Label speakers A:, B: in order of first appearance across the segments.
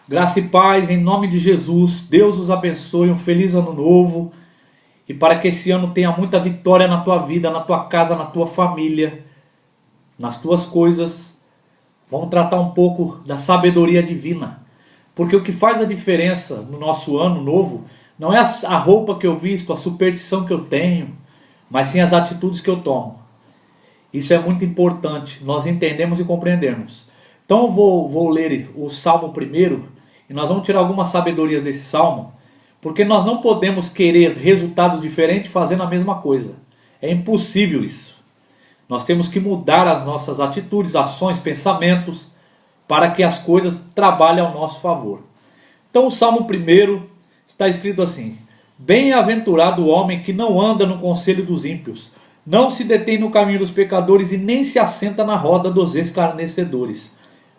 A: Graça e paz em nome de Jesus. Deus os abençoe. Um feliz ano novo. E para que esse ano tenha muita vitória na tua vida, na tua casa, na tua família, nas tuas coisas. Vamos tratar um pouco da sabedoria divina. Porque o que faz a diferença no nosso ano novo não é a roupa que eu visto, a superstição que eu tenho, mas sim as atitudes que eu tomo. Isso é muito importante, nós entendemos e compreendemos. Então eu vou ler o Salmo primeiro, e nós vamos tirar algumas sabedorias desse Salmo, porque nós não podemos querer resultados diferentes fazendo a mesma coisa. É impossível isso. Nós temos que mudar as nossas atitudes, ações, pensamentos, para que as coisas trabalhem ao nosso favor. Então o Salmo primeiro está escrito assim: Bem-aventurado o homem que não anda no conselho dos ímpios, não se detém no caminho dos pecadores e nem se assenta na roda dos escarnecedores.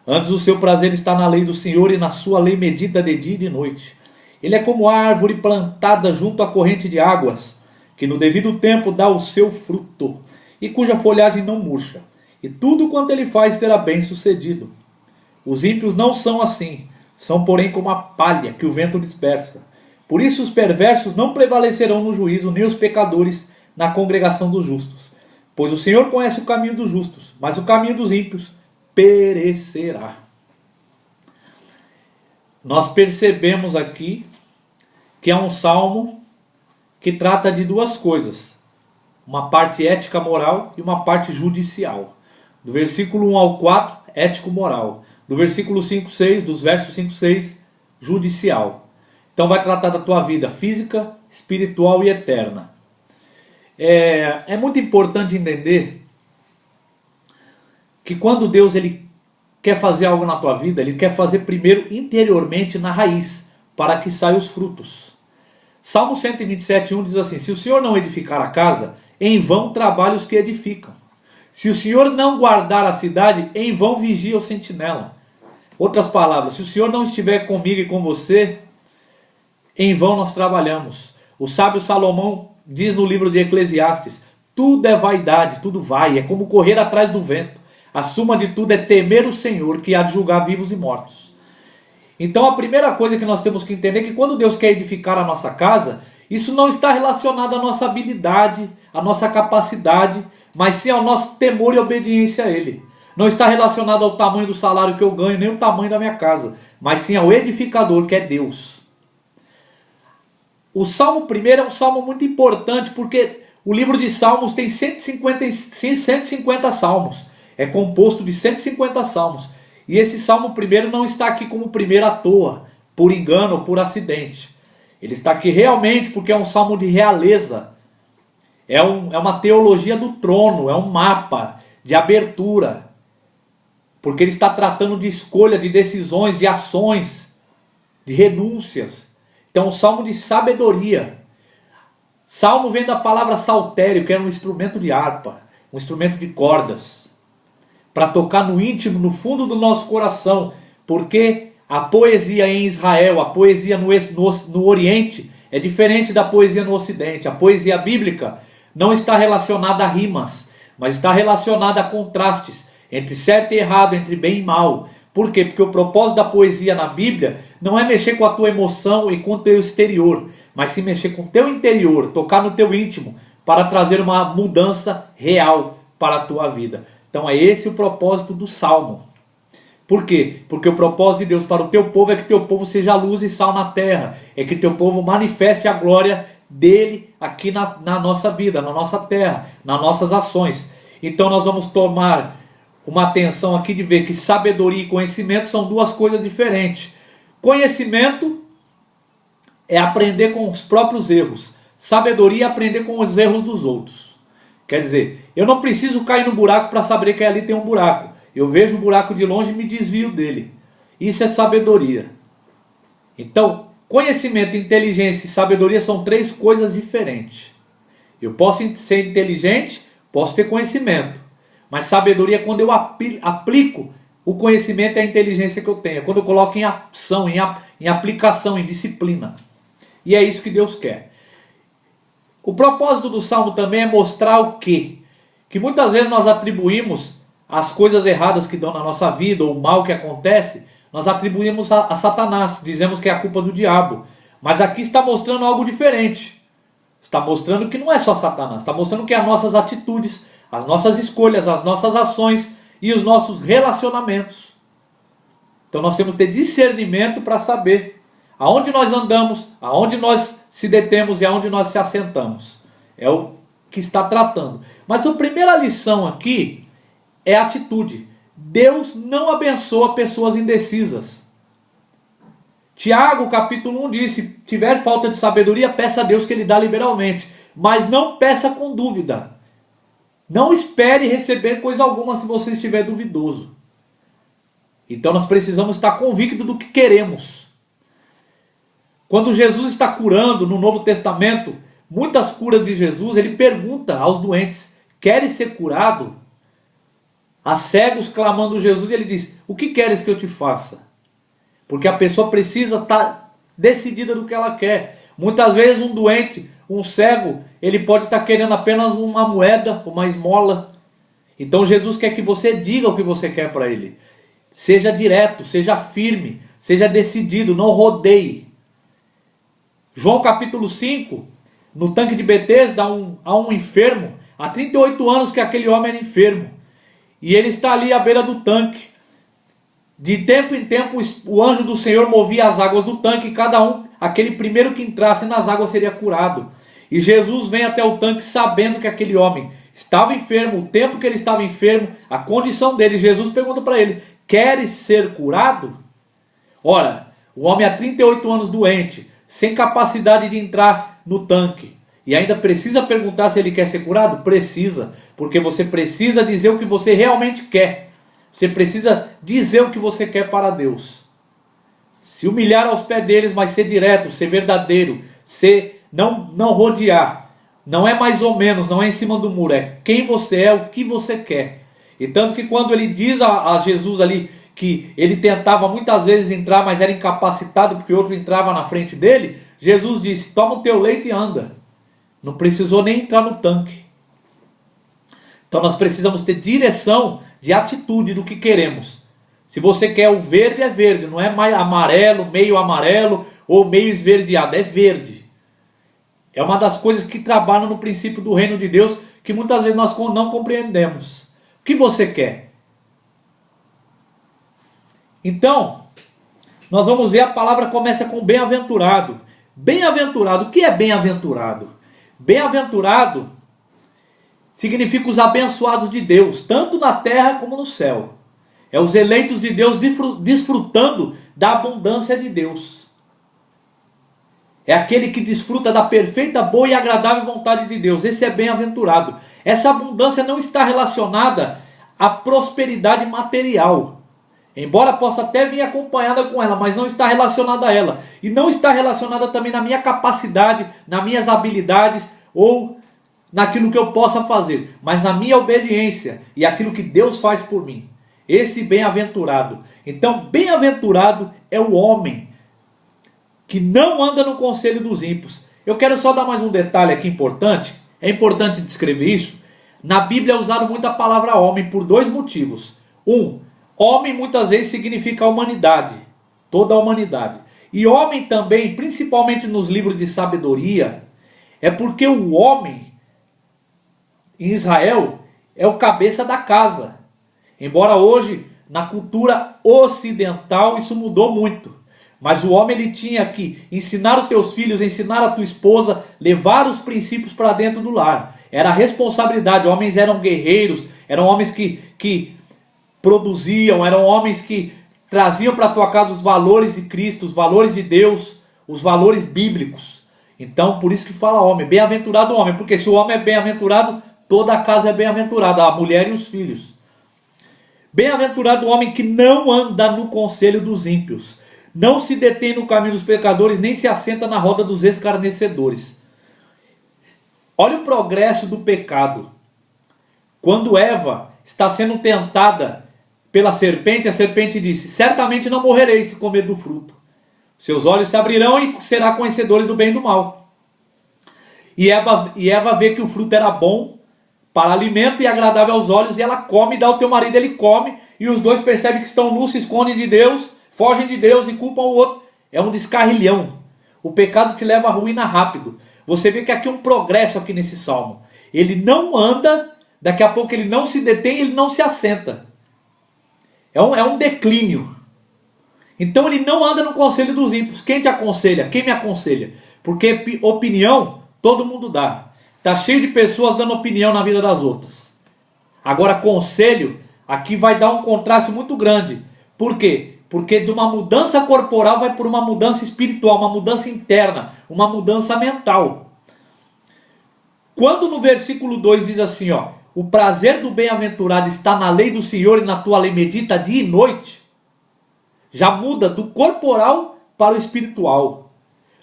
A: Antes o seu prazer está na lei do Senhor e na sua lei medita de dia e de noite. Ele é como a árvore plantada junto à corrente de águas, que no devido tempo dá o seu fruto, e cuja folhagem não murcha, e tudo quanto ele faz será bem sucedido. Os ímpios não são assim, são porém como a palha que o vento dispersa. Por isso os perversos não prevalecerão no juízo, nem os pecadores na congregação dos justos. Pois o Senhor conhece o caminho dos justos, mas o caminho dos ímpios perecerá. Nós percebemos aqui que é um salmo que trata de duas coisas: uma parte ética moral e uma parte judicial. Do versículo 1 ao 4, ético-moral. Do versículo 5, 6, dos versos 5, 6, judicial. Então vai tratar da tua vida física, espiritual e eterna. É muito importante entender que quando Deus ele quer fazer algo na tua vida, Ele quer fazer primeiro interiormente na raiz, para que saiam os frutos. Salmo 127:1 diz assim: Se o Senhor não edificar a casa, em vão trabalham os que edificam. Se o Senhor não guardar a cidade, em vão vigia o sentinela. Outras palavras, se o Senhor não estiver comigo e com você, em vão nós trabalhamos. O sábio Salomão diz no livro de Eclesiastes: tudo é vaidade, tudo vai, é como correr atrás do vento. A suma de tudo é temer o Senhor, que há de julgar vivos e mortos. Então a primeira coisa que nós temos que entender é que quando Deus quer edificar a nossa casa, isso não está relacionado à nossa habilidade, à nossa capacidade, mas sim ao nosso temor e obediência a Ele. Não está relacionado ao tamanho do salário que eu ganho, nem o tamanho da minha casa, mas sim ao edificador, que é Deus. O Salmo 1 é um salmo muito importante, porque o livro de Salmos tem 150 salmos. É composto de 150 salmos. E esse Salmo 1 não está aqui como primeiro à toa, por engano ou por acidente. Ele está aqui realmente porque é um salmo de realeza. É uma teologia do trono, é um mapa de abertura. Porque ele está tratando de escolha, de decisões, de ações, de renúncias. Então é um salmo de sabedoria. Salmo vem da palavra saltério, que era um instrumento de harpa, um instrumento de cordas, para tocar no íntimo, no fundo do nosso coração, porque a poesia em Israel, a poesia no Oriente, é diferente da poesia no Ocidente. A poesia bíblica não está relacionada a rimas, mas está relacionada a contrastes, entre certo e errado, entre bem e mal. Por quê? Porque o propósito da poesia na Bíblia não é mexer com a tua emoção e com o teu exterior, mas sim mexer com o teu interior, tocar no teu íntimo, para trazer uma mudança real para a tua vida. Então é esse o propósito do Salmo. Por quê? Porque o propósito de Deus para o teu povo é que teu povo seja luz e sal na terra. É que teu povo manifeste a glória dele aqui na nossa vida, na nossa terra, nas nossas ações. Então nós vamos tomar uma atenção aqui de ver que sabedoria e conhecimento são duas coisas diferentes. Conhecimento é aprender com os próprios erros. Sabedoria é aprender com os erros dos outros. Quer dizer, eu não preciso cair no buraco para saber que ali tem um buraco. Eu vejo o buraco de longe e me desvio dele. Isso é sabedoria. Então, conhecimento, inteligência e sabedoria são três coisas diferentes. Eu posso ser inteligente, posso ter conhecimento. Mas sabedoria é quando eu aplico o conhecimento e a inteligência que eu tenho. É quando eu coloco em ação, em aplicação, em disciplina. E é isso que Deus quer. O propósito do Salmo também é mostrar o quê? Que muitas vezes nós atribuímos as coisas erradas que dão na nossa vida, ou o mal que acontece, nós atribuímos a Satanás, dizemos que é a culpa do diabo. Mas aqui está mostrando algo diferente. Está mostrando que não é só Satanás, está mostrando que as nossas atitudes, as nossas escolhas, as nossas ações e os nossos relacionamentos. Então nós temos que ter discernimento para saber aonde nós andamos, aonde nós se detemos e aonde nós se assentamos. É o que está tratando. Mas a primeira lição aqui é a atitude. Deus não abençoa pessoas indecisas. Tiago, capítulo 1 diz, se tiver falta de sabedoria, peça a Deus que Ele dá liberalmente. Mas não peça com dúvida. Não espere receber coisa alguma se você estiver duvidoso. Então nós precisamos estar convictos do que queremos. Quando Jesus está curando no Novo Testamento, muitas curas de Jesus, Ele pergunta aos doentes, queres ser curado? A cegos clamando Jesus, Ele diz, o que queres que eu te faça? Porque a pessoa precisa estar decidida do que ela quer. Muitas vezes um doente, um cego, ele pode estar querendo apenas uma moeda, uma esmola. Então Jesus quer que você diga o que você quer para Ele. Seja direto, seja firme, seja decidido, não rodeie. João capítulo 5, no tanque de Betesda, há um enfermo. Há 38 anos que aquele homem era enfermo. E ele está ali à beira do tanque. De tempo em tempo o anjo do Senhor movia as águas do tanque. E aquele primeiro que entrasse nas águas seria curado. E Jesus vem até o tanque sabendo que aquele homem estava enfermo. O tempo que ele estava enfermo, a condição dele. Jesus pergunta para ele, queres ser curado? Ora, o homem há 38 anos doente, sem capacidade de entrar no tanque. E ainda precisa perguntar se ele quer ser curado? Precisa, porque você precisa dizer o que você realmente quer. Você precisa dizer o que você quer para Deus. Se humilhar aos pés deles, mas ser direto, ser verdadeiro, não rodear. Não é mais ou menos, não é em cima do muro, é quem você é, o que você quer. E tanto que quando ele diz a Jesus ali que ele tentava muitas vezes entrar, mas era incapacitado porque outro entrava na frente dele, Jesus disse, toma o teu leito e anda. Não precisou nem entrar no tanque. Então nós precisamos ter direção de atitude do que queremos. Se você quer o verde, é verde. Não é mais amarelo ou meio esverdeado. É verde. É uma das coisas que trabalham no princípio do reino de Deus que muitas vezes nós não compreendemos. O que você quer? Então, nós vamos ver a palavra começa com bem-aventurado. Bem-aventurado. O que é bem-aventurado? Bem-aventurado significa os abençoados de Deus, tanto na terra como no céu. É os eleitos de Deus desfrutando da abundância de Deus. É aquele que desfruta da perfeita, boa e agradável vontade de Deus. Esse é bem-aventurado. Essa abundância não está relacionada à prosperidade material. Embora possa até vir acompanhada com ela, mas não está relacionada a ela. E não está relacionada também na minha capacidade, nas minhas habilidades ou naquilo que eu possa fazer. Mas na minha obediência e aquilo que Deus faz por mim. Esse bem-aventurado. Então, bem-aventurado é o homem que não anda no conselho dos ímpios. Eu quero só dar mais um detalhe aqui importante. É importante descrever isso. Na Bíblia é usado muito a palavra homem por dois motivos. Homem muitas vezes significa a humanidade, toda a humanidade. E homem também, principalmente nos livros de sabedoria, é porque o homem em Israel é o cabeça da casa. Embora hoje, na cultura ocidental, isso mudou muito. Mas o homem ele tinha que ensinar os teus filhos, ensinar a tua esposa, levar os princípios para dentro do lar. Era a responsabilidade, homens eram guerreiros, eram homens que produziam, eram homens que traziam para a tua casa os valores de Cristo, os valores de Deus, os valores bíblicos. Então, por isso que fala homem, bem-aventurado o homem, porque se o homem é bem-aventurado, toda a casa é bem-aventurada, a mulher e os filhos. Bem-aventurado o homem que não anda no conselho dos ímpios, não se detém no caminho dos pecadores, nem se assenta na roda dos escarnecedores. Olha o progresso do pecado. Quando Eva está sendo tentada pela serpente, a serpente disse, certamente não morrereis se comer do fruto. Seus olhos se abrirão e será conhecedores do bem e do mal. E Eva vê que o fruto era bom para alimento e agradável aos olhos, e ela come e dá ao teu marido, ele come, e os dois percebem que estão nus, se escondem de Deus, fogem de Deus e culpam o outro. É um descarrilhão. O pecado te leva à ruína rápido. Você vê que aqui é um progresso aqui nesse salmo. Ele não anda, daqui a pouco ele não se detém, ele não se assenta. É um declínio. Então ele não anda no conselho dos ímpios. Quem te aconselha? Quem me aconselha? Porque opinião todo mundo dá. Está cheio de pessoas dando opinião na vida das outras. Agora conselho, aqui vai dar um contraste muito grande. Por quê? Porque de uma mudança corporal vai por uma mudança espiritual, uma mudança interna, uma mudança mental. Quando no versículo 2 diz assim, ó, o prazer do bem-aventurado está na lei do Senhor e na tua lei medita dia e noite, já muda do corporal para o espiritual.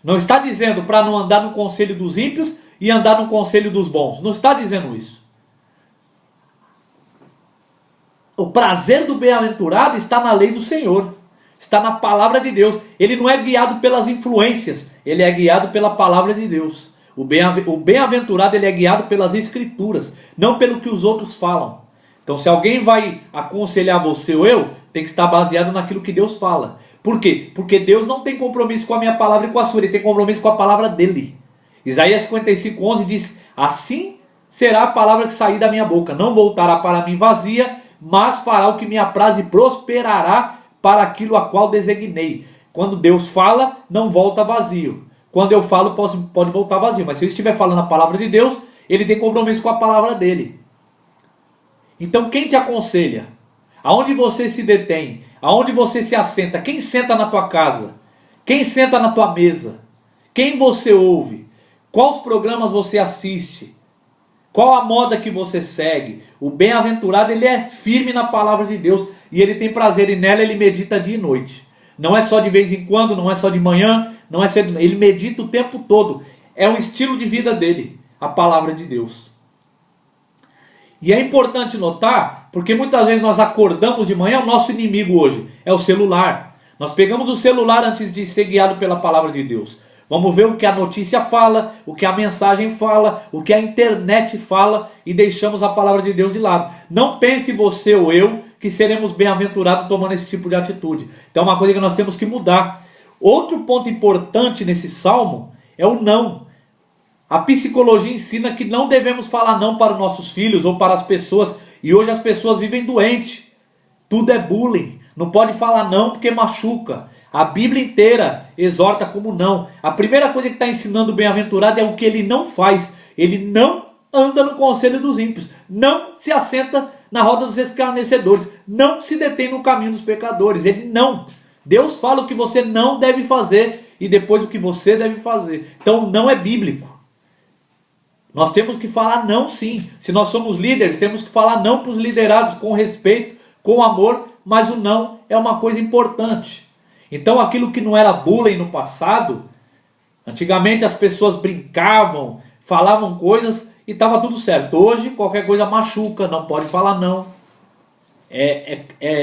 A: Não está dizendo para não andar no conselho dos ímpios e andar no conselho dos bons. Não está dizendo isso. O prazer do bem-aventurado está na lei do Senhor. Está na palavra de Deus. Ele não é guiado pelas influências. Ele é guiado pela palavra de Deus. O bem-aventurado ele é guiado pelas escrituras. Não pelo que os outros falam. Então se alguém vai aconselhar você ou eu, tem que estar baseado naquilo que Deus fala. Por quê? Porque Deus não tem compromisso com a minha palavra e com a sua. Ele tem compromisso com a palavra dele. Isaías 55:11 diz: assim será a palavra que sair da minha boca. Não voltará para mim vazia, mas fará o que me apraz e prosperará para aquilo a qual designei. Quando Deus fala, não volta vazio. Quando eu falo, pode voltar vazio. Mas se eu estiver falando a palavra de Deus, ele tem compromisso com a palavra dele. Então quem te aconselha? Aonde você se detém? Aonde você se assenta? Quem senta na tua casa? Quem senta na tua mesa? Quem você ouve? Quais programas você assiste? Qual a moda que você segue? O bem-aventurado ele é firme na palavra de Deus e ele tem prazer e nela ele medita dia e noite. Não é só de vez em quando, não é só de manhã, não é só de... ele medita o tempo todo. É um estilo de vida dele, a palavra de Deus. E é importante notar, porque muitas vezes nós acordamos de manhã, o nosso inimigo hoje é o celular. Nós pegamos o celular antes de ser guiado pela palavra de Deus. Vamos ver o que a notícia fala, o que a mensagem fala, o que a internet fala e deixamos a palavra de Deus de lado. Não pense você ou eu que seremos bem-aventurados tomando esse tipo de atitude. Então é uma coisa que nós temos que mudar. Outro ponto importante nesse salmo é o não. A psicologia ensina que não devemos falar não para os nossos filhos ou para as pessoas. E hoje as pessoas vivem doentes. Tudo é bullying. Não pode falar não porque machuca. A Bíblia inteira exorta como não. A primeira coisa que está ensinando o bem-aventurado é o que ele não faz. Ele não anda no conselho dos ímpios. Não se assenta na roda dos escarnecedores. Não se detém no caminho dos pecadores. Ele não. Deus fala o que você não deve fazer e depois o que você deve fazer. Então não é bíblico. Nós temos que falar não sim. Se nós somos líderes, temos que falar não para os liderados com respeito, com amor, mas o não é uma coisa importante. Então aquilo que não era bullying no passado, antigamente as pessoas brincavam, falavam coisas e estava tudo certo. Hoje qualquer coisa machuca, não pode falar não.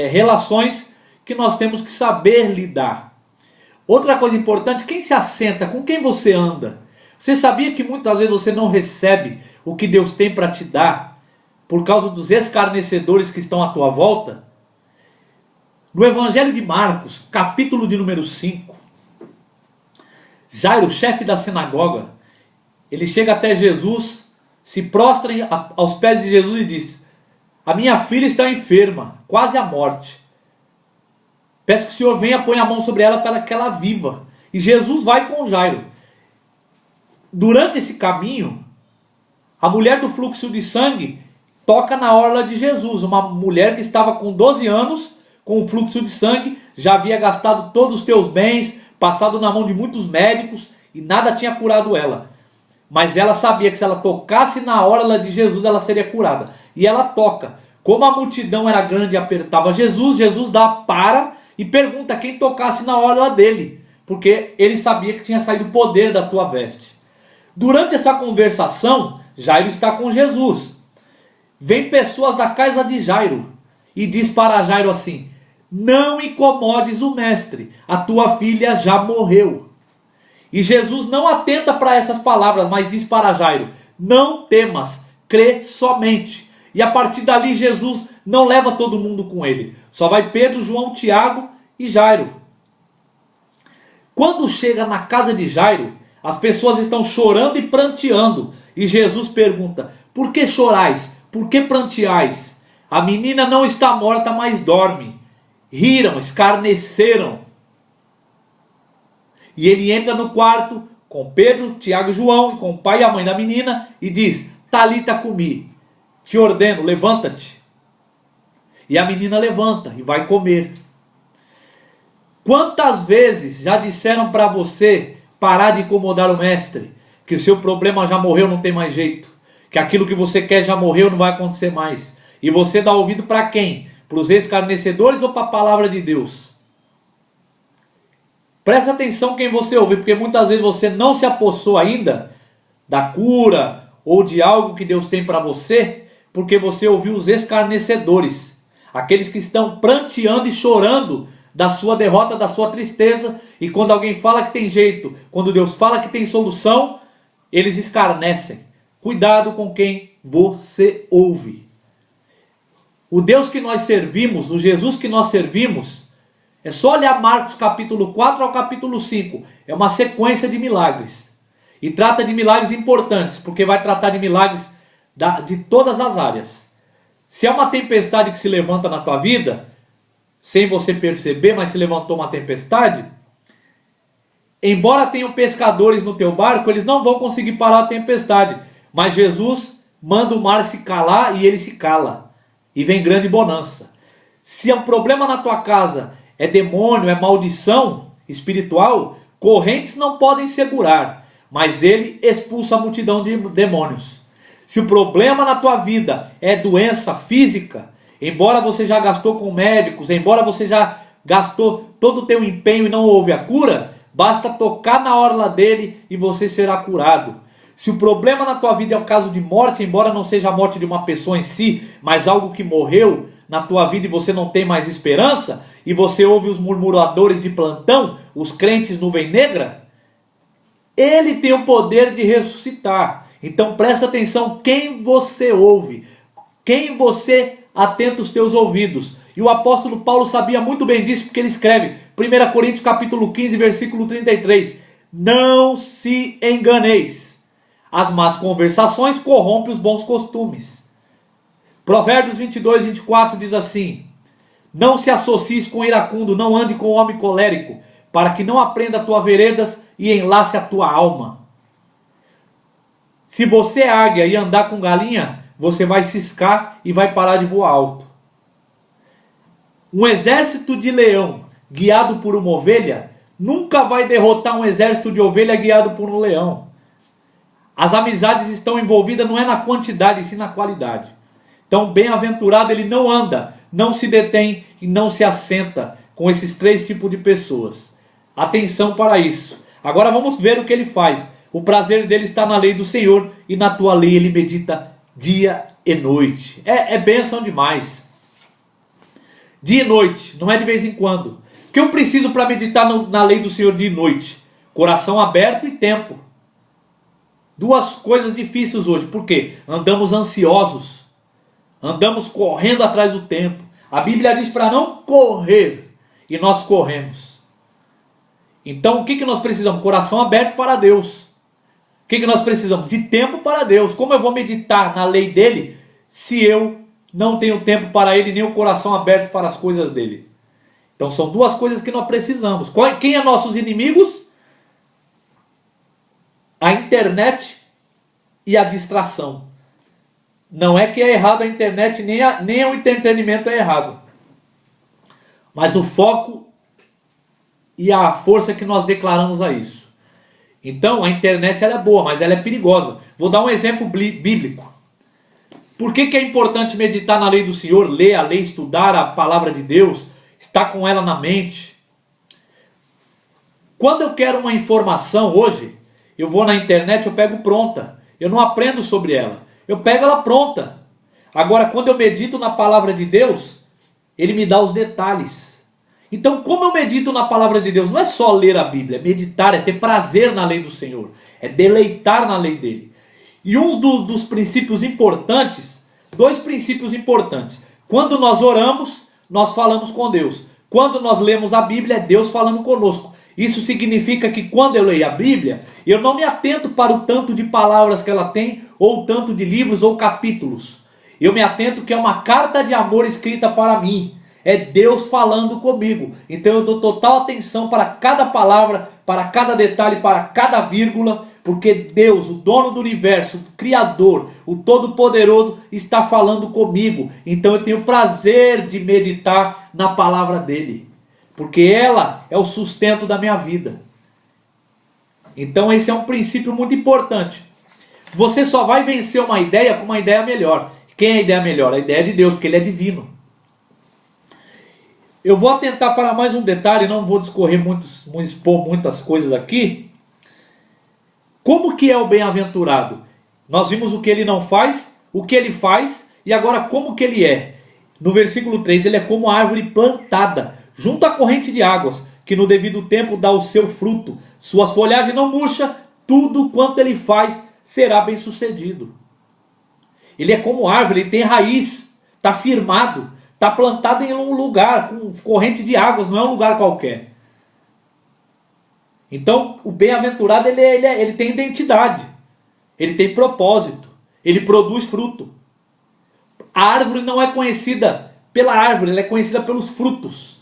A: Relações que nós temos que saber lidar. Outra coisa importante, quem se assenta, com quem você anda? Você sabia que muitas vezes você não recebe o que Deus tem para te dar por causa dos escarnecedores que estão à tua volta? No Evangelho de Marcos, capítulo de número 5, Jairo, chefe da sinagoga, ele chega até Jesus, se prostra aos pés de Jesus e diz: a minha filha está enferma, quase à morte. Peço que o Senhor venha, põe a mão sobre ela para que ela viva. E Jesus vai com Jairo. Durante esse caminho, a mulher do fluxo de sangue toca na orla de Jesus. Uma mulher que estava com 12 anos, com o fluxo de sangue, já havia gastado todos os teus bens, passado na mão de muitos médicos e nada tinha curado ela. Mas ela sabia que se ela tocasse na orla de Jesus, ela seria curada. E ela toca. Como a multidão era grande e apertava Jesus, Jesus para e pergunta quem tocasse na orla dele. Porque ele sabia que tinha saído o poder da tua veste. Durante essa conversação, Jairo está com Jesus. Vem pessoas da casa de Jairo e diz para Jairo assim: não incomodes o mestre, a tua filha já morreu. E Jesus não atenta para essas palavras, mas diz para Jairo: não temas, crê somente. E a partir dali Jesus não leva todo mundo com ele. Só vai Pedro, João, Tiago e Jairo. Quando chega na casa de Jairo, as pessoas estão chorando e pranteando. E Jesus pergunta: por que chorais? Por que pranteais? A menina não está morta, mas dorme. Riram, escarneceram. E ele entra no quarto com Pedro, Tiago e João, e com o pai e a mãe da menina, e diz: Talita cumi, te ordeno, levanta-te. E a menina levanta e vai comer. Quantas vezes já disseram para você parar de incomodar o mestre? Que o seu problema já morreu, não tem mais jeito. Que aquilo que você quer já morreu, não vai acontecer mais. E você dá ouvido para quem? Para os escarnecedores ou para a palavra de Deus? Presta atenção quem você ouve, porque muitas vezes você não se apossou ainda da cura ou de algo que Deus tem para você, porque você ouviu os escarnecedores. Aqueles que estão pranteando e chorando da sua derrota, da sua tristeza. E quando alguém fala que tem jeito, quando Deus fala que tem solução, eles escarnecem. Cuidado com quem você ouve. O Deus que nós servimos, o Jesus que nós servimos, é só olhar Marcos capítulo 4 ao capítulo 5. É uma sequência de milagres. E trata de milagres importantes, porque vai tratar de milagres de todas as áreas. Se é uma tempestade que se levanta na tua vida, sem você perceber, mas se levantou uma tempestade, embora tenham pescadores no teu barco, eles não vão conseguir parar a tempestade. Mas Jesus manda o mar se calar e ele se cala. E vem grande bonança. Se o problema na tua casa é demônio, é maldição espiritual, correntes não podem segurar, mas ele expulsa a multidão de demônios. Se o problema na tua vida é doença física, embora você já gastou com médicos, embora você já gastou todo o teu empenho e não houve a cura, basta tocar na orla dele e você será curado. Se o problema na tua vida é o caso de morte, embora não seja a morte de uma pessoa em si, mas algo que morreu na tua vida e você não tem mais esperança, e você ouve os murmuradores de plantão, os crentes nuvem negra, ele tem o poder de ressuscitar. Então presta atenção quem você ouve, quem você atenta os teus ouvidos. E o apóstolo Paulo sabia muito bem disso, porque ele escreve 1 Coríntios capítulo 15, versículo 33. Não se enganeis, as más conversações corrompem os bons costumes. Provérbios 22, 24 diz assim: não se associes com iracundo, não ande com homem colérico, para que não aprenda a tua veredas e enlace a tua alma. Se você é águia e andar com galinha, você vai ciscar e vai parar de voar alto. Um exército de leão guiado por uma ovelha nunca vai derrotar um exército de ovelha guiado por um leão. As amizades estão envolvidas não é na quantidade, e sim na qualidade. Então, bem-aventurado ele não anda, não se detém e não se assenta com esses três tipos de pessoas. Atenção para isso. Agora vamos ver o que ele faz. O prazer dele está na lei do Senhor e na tua lei ele medita dia e noite. É bênção demais. Dia e noite, não é de vez em quando. O que eu preciso para meditar na lei do Senhor dia e noite? Coração aberto e tempo. Duas coisas difíceis hoje. Por quê? Andamos ansiosos. Andamos correndo atrás do tempo. A Bíblia diz para não correr. E nós corremos. Então o que nós precisamos? Coração aberto para Deus. O que nós precisamos? De tempo para Deus. Como eu vou meditar na lei dele se eu não tenho tempo para ele, nem o coração aberto para as coisas dele? Então são duas coisas que nós precisamos. Quem é nossos inimigos? A internet e a distração. Não é que é errado a internet, nem o entretenimento é errado. Mas o foco e a força que nós declaramos a isso. Então a internet ela é boa, mas ela é perigosa. Vou dar um exemplo bíblico. Por que é importante meditar na lei do Senhor, ler a lei, estudar a palavra de Deus, estar com ela na mente? Quando eu quero uma informação hoje, eu vou na internet, eu pego pronta. Eu não aprendo sobre ela. Eu pego ela pronta. Agora, quando eu medito na palavra de Deus, ele me dá os detalhes. Então, como eu medito na palavra de Deus? Não é só ler a Bíblia, é meditar, é ter prazer na lei do Senhor. É deleitar na lei dele. E um dos princípios importantes, dois princípios importantes. Quando nós oramos, nós falamos com Deus. Quando nós lemos a Bíblia, é Deus falando conosco. Isso significa que quando eu leio a Bíblia, eu não me atento para o tanto de palavras que ela tem, ou o tanto de livros ou capítulos. Eu me atento que é uma carta de amor escrita para mim. É Deus falando comigo. Então eu dou total atenção para cada palavra, para cada detalhe, para cada vírgula, porque Deus, o dono do universo, o Criador, o Todo-Poderoso, está falando comigo. Então eu tenho prazer de meditar na palavra dele, porque ela é o sustento da minha vida. Então esse é um princípio muito importante. Você só vai vencer uma ideia com uma ideia melhor. Quem é a ideia melhor? A ideia de Deus, porque ele é divino. Eu vou atentar para mais um detalhe, não vou discorrer expor muitas coisas aqui. Como que é o bem-aventurado? Nós vimos o que ele não faz, o que ele faz, e agora como que ele é. No versículo 3, ele é como a árvore plantada, junto à corrente de águas, que no devido tempo dá o seu fruto. Suas folhagens não murcham, tudo quanto ele faz será bem sucedido. Ele é como árvore, ele tem raiz, está firmado, está plantado em um lugar com corrente de águas, não é um lugar qualquer. Então, o bem-aventurado ele tem identidade, ele tem propósito, ele produz fruto. A árvore não é conhecida pela árvore, ela é conhecida pelos frutos.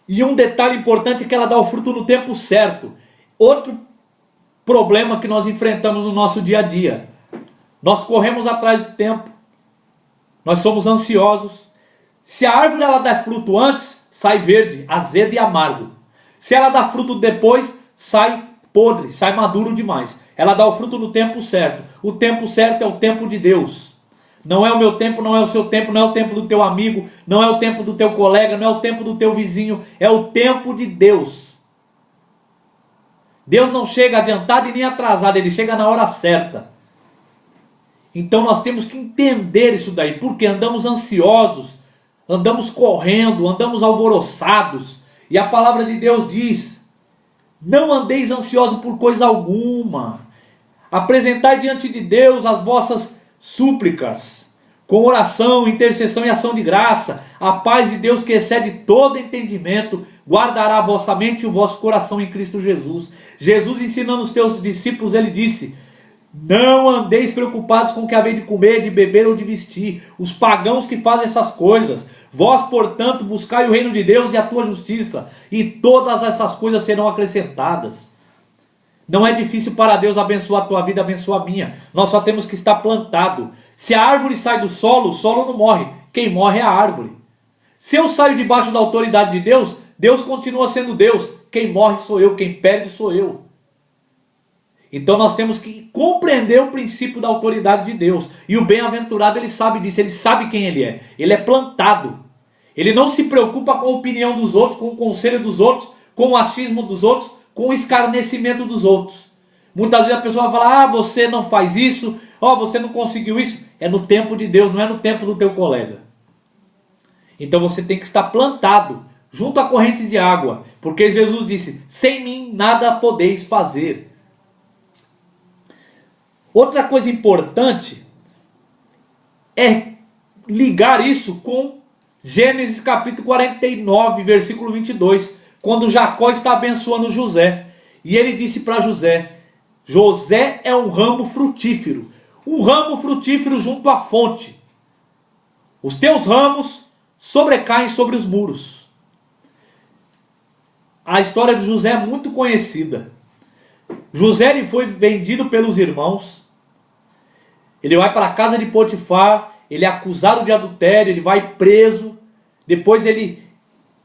A: E um detalhe importante é que ela dá o fruto no tempo certo. Outro problema que nós enfrentamos no nosso dia a dia. Nós corremos atrás do tempo. Nós somos ansiosos. Se a árvore ela dá fruto antes, sai verde, azedo e amargo. Se ela dá fruto depois, sai podre, sai maduro demais. Ela dá o fruto no tempo certo. O tempo certo é o tempo de Deus. Não é o meu tempo, não é o seu tempo, não é o tempo do teu amigo, não é o tempo do teu colega, não é o tempo do teu vizinho. É o tempo de Deus. Deus não chega adiantado e nem atrasado, ele chega na hora certa. Então nós temos que entender isso daí, porque andamos ansiosos, andamos correndo, andamos alvoroçados. E a palavra de Deus diz: não andeis ansiosos por coisa alguma. Apresentai diante de Deus as vossas súplicas, com oração, intercessão e ação de graça. A paz de Deus, que excede todo entendimento, guardará a vossa mente e o vosso coração em Cristo Jesus. Jesus, ensinando os teus discípulos, ele disse: não andeis preocupados com o que haveis de comer, de beber ou de vestir. Os pagãos que fazem essas coisas. Vós, portanto, buscai o reino de Deus e a tua justiça, e todas essas coisas serão acrescentadas. Não é difícil para Deus abençoar a tua vida, abençoar a minha. Nós só temos que estar plantado. Se a árvore sai do solo, o solo não morre. Quem morre é a árvore. Se eu saio debaixo da autoridade de Deus, Deus continua sendo Deus. Quem morre sou eu, quem perde sou eu. Então nós temos que compreender o princípio da autoridade de Deus. E o bem-aventurado, ele sabe disso, ele sabe quem ele é. Ele é plantado. Ele não se preocupa com a opinião dos outros, com o conselho dos outros, com o achismo dos outros, com o escarnecimento dos outros. Muitas vezes a pessoa vai falar: você não faz isso, você não conseguiu isso. É no tempo de Deus, não é no tempo do teu colega. Então você tem que estar plantado junto a correntes de água, porque Jesus disse: sem mim nada podeis fazer. Outra coisa importante é ligar isso com Gênesis capítulo 49, versículo 22, quando Jacó está abençoando José. E ele disse para José: José é um ramo frutífero junto à fonte. Os teus ramos sobrecaem sobre os muros. A história de José é muito conhecida. José, ele foi vendido pelos irmãos. Ele vai para a casa de Potifar. Ele é acusado de adultério. Ele vai preso. Depois ele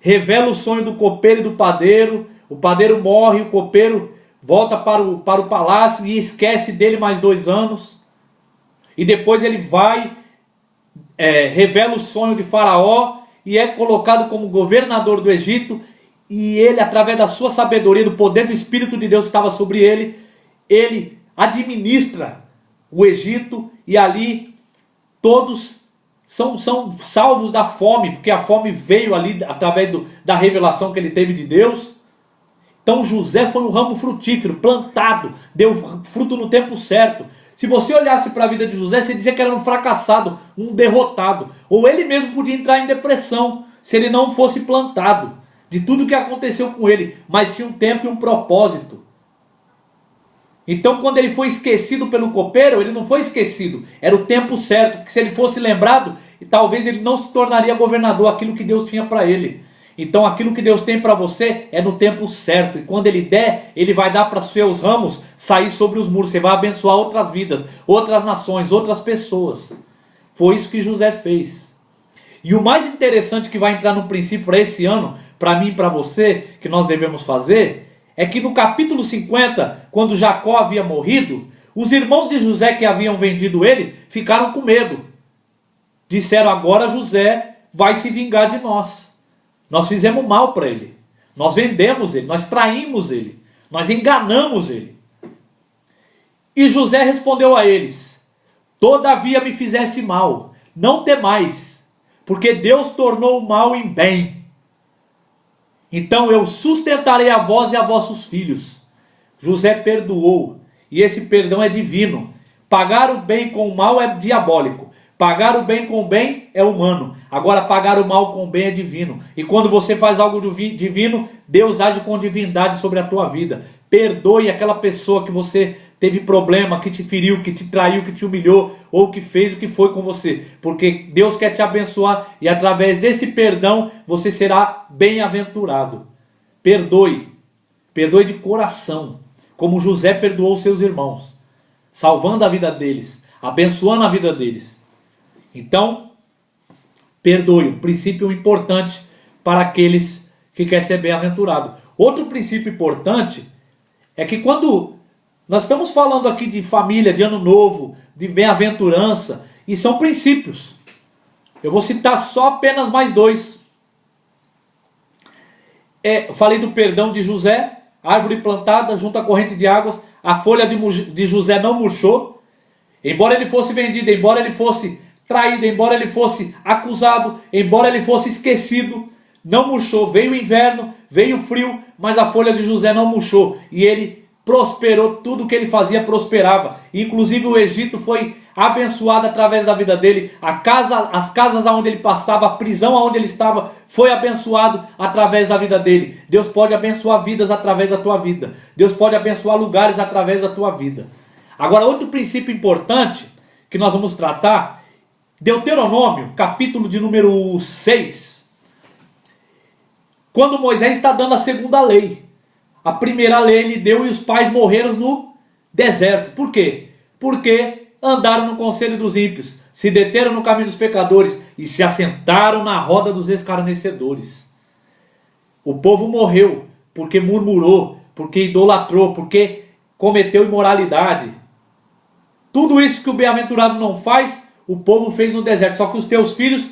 A: revela o sonho do copeiro e do padeiro. O padeiro morre. O copeiro volta para o palácio e esquece dele mais 2 anos. E depois ele vai, revela o sonho de Faraó e é colocado como governador do Egito. E ele, através da sua sabedoria, do poder do Espírito de Deus que estava sobre ele, ele administra o Egito, e ali todos são salvos da fome, porque a fome veio ali através da revelação que ele teve de Deus. Então José foi um ramo frutífero, plantado, deu fruto no tempo certo. Se você olhasse para a vida de José, você dizia que era um fracassado, um derrotado, ou ele mesmo podia entrar em depressão se ele não fosse plantado. de tudo que aconteceu com ele, mas tinha um tempo e um propósito. Então quando ele foi esquecido pelo copeiro, ele não foi esquecido, era o tempo certo, porque se ele fosse lembrado, talvez ele não se tornaria governador, aquilo que Deus tinha para ele. Então aquilo que Deus tem para você é no tempo certo, e quando ele der, ele vai dar para seus ramos sair sobre os muros, você vai abençoar outras vidas, outras nações, outras pessoas. Foi isso que José fez. E o mais interessante que vai entrar no princípio para esse ano, para mim e para você, que nós devemos fazer, é que no capítulo 50, quando Jacó havia morrido, os irmãos de José que haviam vendido ele, ficaram com medo. Disseram, agora José vai se vingar de nós. Nós fizemos mal para ele. Nós vendemos ele, nós traímos ele, nós enganamos ele. E José respondeu a eles, todavia me fizeste mal, não temais, porque Deus tornou o mal em bem. Então eu sustentarei a vós e a vossos filhos. José perdoou, e esse perdão é divino. Pagar o bem com o mal é diabólico. Pagar o bem com o bem é humano. Agora pagar o mal com o bem é divino. E quando você faz algo divino, Deus age com divindade sobre a tua vida. Perdoe aquela pessoa que você teve problema, que te feriu, que te traiu, que te humilhou, ou que fez o que foi com você. Porque Deus quer te abençoar e através desse perdão você será bem-aventurado. Perdoe. Perdoe de coração. Como José perdoou seus irmãos. Salvando a vida deles. Abençoando a vida deles. Então, perdoe. Um princípio importante para aqueles que querem ser bem-aventurado. Outro princípio importante é que quando nós estamos falando aqui de família, de ano novo, de bem-aventurança, e são princípios. Eu vou citar só apenas mais dois. Eu falei do perdão de José, árvore plantada junto à corrente de águas, a folha de José não murchou. Embora ele fosse vendido, embora ele fosse traído, embora ele fosse acusado, embora ele fosse esquecido, não murchou. Veio o inverno, veio o frio, mas a folha de José não murchou. E ele prosperou, tudo que ele fazia prosperava. Inclusive o Egito foi abençoado através da vida dele. As casas onde ele passava, a prisão onde ele estava, foi abençoado através da vida dele. Deus pode abençoar vidas através da tua vida. Deus pode abençoar lugares através da tua vida. Agora, outro princípio importante que nós vamos tratar, Deuteronômio, capítulo de número 6. Quando Moisés está dando a segunda lei. A primeira lei ele deu e os pais morreram no deserto. Por quê? Porque andaram no conselho dos ímpios, se deteram no caminho dos pecadores e se assentaram na roda dos escarnecedores. O povo morreu porque murmurou, porque idolatrou, porque cometeu imoralidade. Tudo isso que o bem-aventurado não faz, o povo fez no deserto. Só que os teus filhos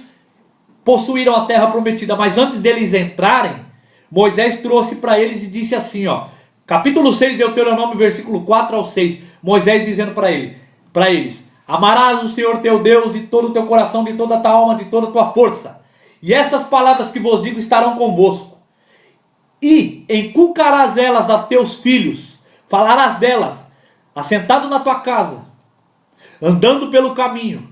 A: possuíram a terra prometida, mas antes deles entrarem, Moisés trouxe para eles e disse assim, capítulo 6, Deuteronômio, versículo 4 ao 6, Moisés dizendo para eles, amarás o Senhor teu Deus de todo o teu coração, de toda a tua alma, de toda a tua força, e essas palavras que vos digo estarão convosco, e inculcarás elas a teus filhos, falarás delas, assentado na tua casa, andando pelo caminho,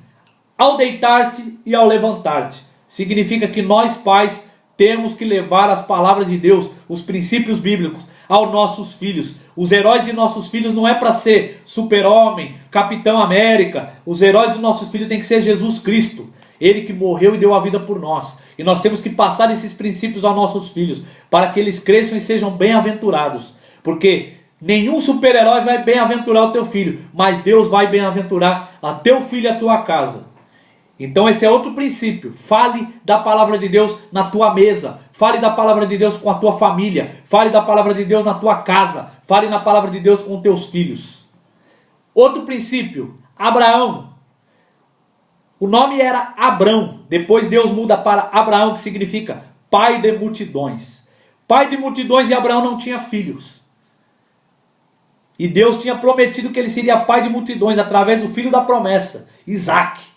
A: ao deitar-te e ao levantar-te. Significa que nós pais temos que levar as palavras de Deus, os princípios bíblicos, aos nossos filhos. Os heróis de nossos filhos não é para ser super-homem, Capitão América. Os heróis dos nossos filhos tem que ser Jesus Cristo. Ele que morreu e deu a vida por nós. E nós temos que passar esses princípios aos nossos filhos, para que eles cresçam e sejam bem-aventurados. Porque nenhum super-herói vai bem-aventurar o teu filho, mas Deus vai bem-aventurar a teu filho e a tua casa. Então esse é outro princípio. Fale da palavra de Deus na tua mesa. Fale da palavra de Deus com a tua família. Fale da palavra de Deus na tua casa. Fale na palavra de Deus com teus filhos. Outro princípio. Abraão. O nome era Abrão. Depois Deus muda para Abraão, que significa pai de multidões. Pai de multidões, e Abraão não tinha filhos. E Deus tinha prometido que ele seria pai de multidões através do filho da promessa, Isaque.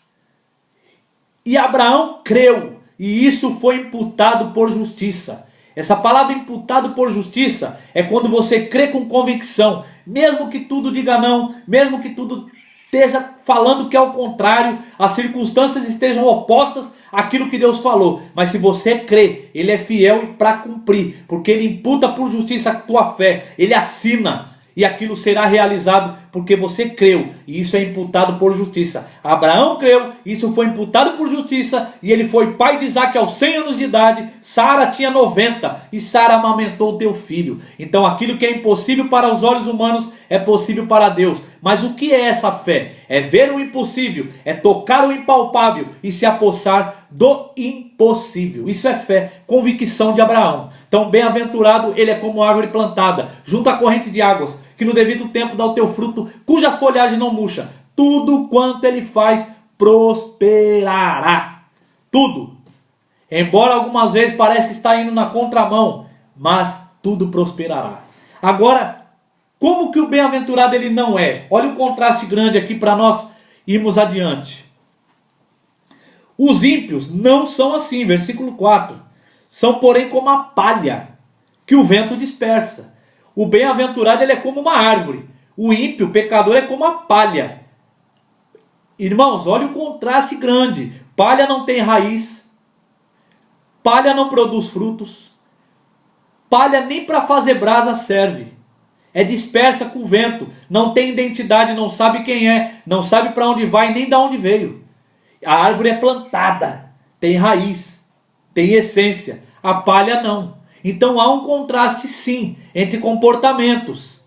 A: E Abraão creu, e isso foi imputado por justiça. Essa palavra imputado por justiça é quando você crê com convicção, mesmo que tudo diga não, mesmo que tudo esteja falando que é o contrário, as circunstâncias estejam opostas aquilo que Deus falou. Mas se você crê, Ele é fiel para cumprir, porque Ele imputa por justiça a tua fé, Ele assina, e aquilo será realizado porque você creu, e isso é imputado por justiça. Abraão creu, isso foi imputado por justiça, e ele foi pai de Isaac aos 100 anos de idade. Sara tinha 90, e Sara amamentou o teu filho. Então aquilo que é impossível para os olhos humanos é possível para Deus. Mas o que é essa fé? É ver o impossível, é tocar o impalpável e se apossar do impossível. Isso é fé, convicção de Abraão. Então bem-aventurado ele é como árvore plantada junto à corrente de águas, que no devido tempo dá o teu fruto, cujas folhagens não murcha. Tudo quanto ele faz prosperará. Tudo. Embora algumas vezes pareça estar indo na contramão, mas tudo prosperará. Agora, como que o bem-aventurado ele não é? Olha o contraste grande aqui para nós irmos adiante. Os ímpios não são assim, versículo 4. São, porém, como a palha que o vento dispersa. O bem-aventurado ele é como uma árvore. O ímpio, o pecador, é como a palha. Irmãos, olha o contraste grande. Palha não tem raiz. Palha não produz frutos. Palha nem para fazer brasa serve. É dispersa com o vento. Não tem identidade, não sabe quem é. Não sabe para onde vai, nem de onde veio. A árvore é plantada. Tem raiz. Tem essência. A palha não. Então há um contraste sim entre comportamentos.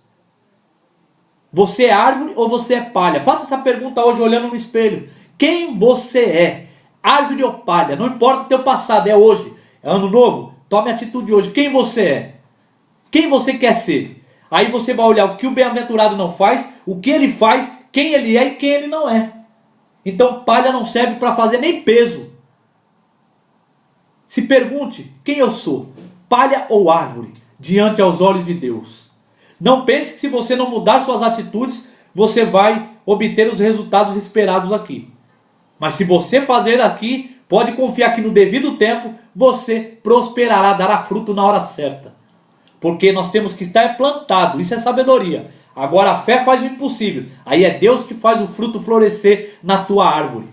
A: Você é árvore ou você é palha? Faça essa pergunta hoje olhando no espelho. Quem você é? Árvore ou palha? Não importa o teu passado, é hoje. É ano novo? Tome atitude hoje. Quem você é? Quem você quer ser? Aí você vai olhar o que o bem-aventurado não faz, o que ele faz, quem ele é e quem ele não é. Então palha não serve para fazer nem peso. Se pergunte, quem eu sou? Palha ou árvore, diante aos olhos de Deus. Não pense que se você não mudar suas atitudes, você vai obter os resultados esperados aqui. Mas se você fazer aqui, pode confiar que no devido tempo, você prosperará, dará fruto na hora certa. Porque nós temos que estar plantado, isso é sabedoria. Agora a fé faz o impossível, aí é Deus que faz o fruto florescer na tua árvore.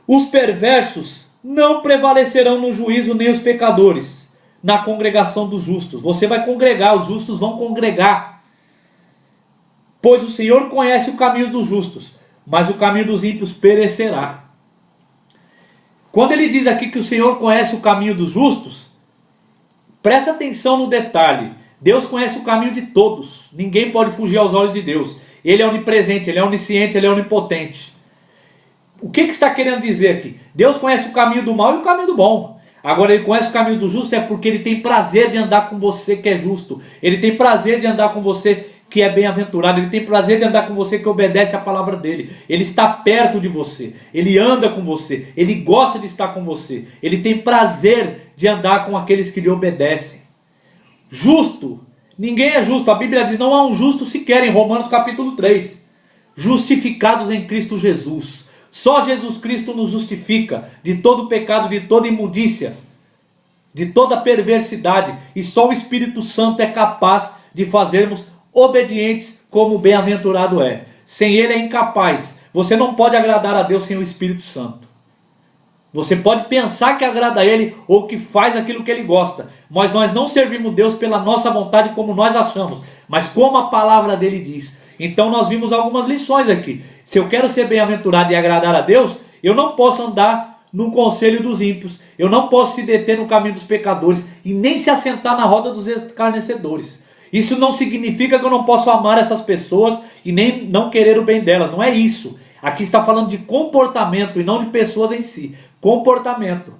A: Os perversos não prevalecerão no juízo, nem os pecadores na congregação dos justos. Você vai congregar, os justos vão congregar. Pois o Senhor conhece o caminho dos justos, mas o caminho dos ímpios perecerá. Quando ele diz aqui que o Senhor conhece o caminho dos justos, presta atenção no detalhe. Deus conhece o caminho de todos. Ninguém pode fugir aos olhos de Deus. Ele é onipresente, Ele é onisciente, Ele é onipotente. O que está querendo dizer aqui? Deus conhece o caminho do mal e o caminho do bom. Agora Ele conhece o caminho do justo é porque Ele tem prazer de andar com você que é justo. Ele tem prazer de andar com você que é bem-aventurado. Ele tem prazer de andar com você que obedece a palavra dele. Ele está perto de você. Ele anda com você. Ele gosta de estar com você. Ele tem prazer de andar com aqueles que lhe obedecem. Justo. Ninguém é justo. A Bíblia diz, não há um justo sequer, em Romanos capítulo 3. Justificados em Cristo Jesus. Só Jesus Cristo nos justifica de todo pecado, de toda imundícia, de toda perversidade. E só o Espírito Santo é capaz de fazermos obedientes como o bem-aventurado é. Sem ele é incapaz. Você não pode agradar a Deus sem o Espírito Santo. Você pode pensar que agrada a Ele ou que faz aquilo que Ele gosta. Mas nós não servimos Deus pela nossa vontade como nós achamos, mas como a palavra dele diz. Então nós vimos algumas lições aqui. Se eu quero ser bem-aventurado e agradar a Deus, eu não posso andar no conselho dos ímpios. Eu não posso se deter no caminho dos pecadores e nem se assentar na roda dos escarnecedores. Isso não significa que eu não posso amar essas pessoas e nem não querer o bem delas. Não é isso. Aqui está falando de comportamento e não de pessoas em si. Comportamento.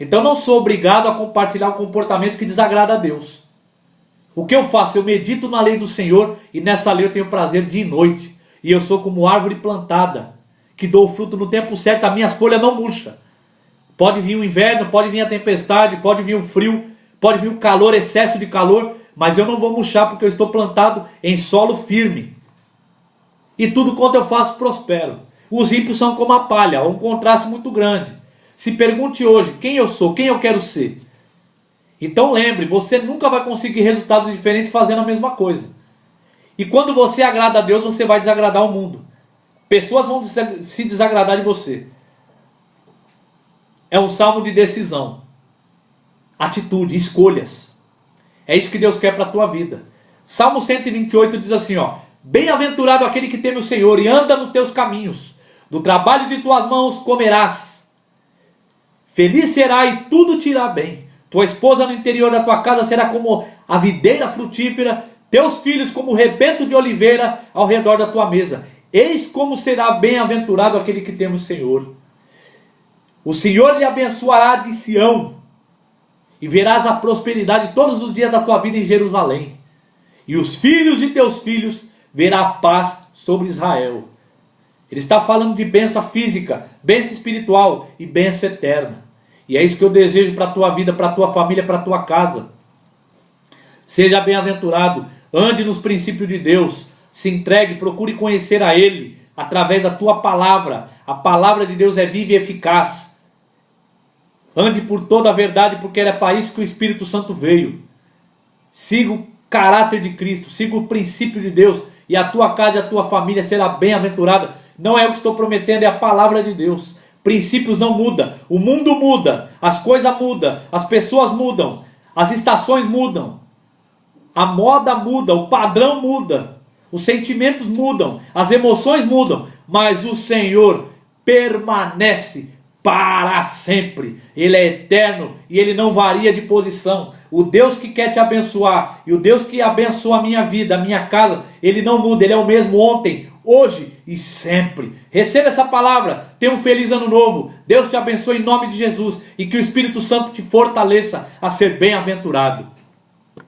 A: Então eu não sou obrigado a compartilhar o comportamento que desagrada a Deus. O que eu faço? Eu medito na lei do Senhor e nessa lei eu tenho prazer dia e noite. E eu sou como árvore plantada, que dou fruto no tempo certo, as minhas folhas não murcham. Pode vir o inverno, pode vir a tempestade, pode vir o frio, pode vir o calor, excesso de calor, mas eu não vou murchar porque eu estou plantado em solo firme. E tudo quanto eu faço prospero. Os ímpios são como a palha, há um contraste muito grande. Se pergunte hoje, quem eu sou, quem eu quero ser? Então lembre, você nunca vai conseguir resultados diferentes fazendo a mesma coisa. E quando você agrada a Deus, você vai desagradar o mundo. Pessoas vão se desagradar de você. é um salmo de decisão, atitude, escolhas. É isso que Deus quer para a tua vida. Salmo 128 diz assim, ó: bem-aventurado aquele que teme o Senhor e anda nos teus caminhos. Do trabalho de tuas mãos comerás. Feliz será e tudo te irá bem. Tua esposa no interior da tua casa será como a videira frutífera, teus filhos como o rebento de oliveira ao redor da tua mesa. Eis como será bem-aventurado aquele que teme o Senhor. O Senhor lhe abençoará de Sião, e verás a prosperidade todos os dias da tua vida em Jerusalém. E os filhos de teus filhos verá a paz sobre Israel. Ele está falando de bênção física, bênção espiritual e bênção eterna. E é isso que eu desejo para a tua vida, para a tua família, para a tua casa. Seja bem-aventurado, ande nos princípios de Deus, se entregue, procure conhecer a Ele através da tua palavra. A palavra de Deus é viva e eficaz. Ande por toda a verdade, porque era para isso que o Espírito Santo veio. Siga o caráter de Cristo, siga o princípio de Deus, e a tua casa e a tua família será bem-aventurada. Não é o que estou prometendo, é a palavra de Deus. Princípios não mudam, o mundo muda, as coisas mudam, as pessoas mudam, as estações mudam, a moda muda, o padrão muda, os sentimentos mudam, as emoções mudam, mas o Senhor permanece para sempre. Ele é eterno e Ele não varia de posição. O Deus que quer te abençoar e o Deus que abençoa a minha vida, a minha casa, Ele não muda, Ele é o mesmo ontem, hoje e sempre. Receba essa palavra, tenha um feliz ano novo. Deus te abençoe em nome de Jesus e que o Espírito Santo te fortaleça a ser bem-aventurado.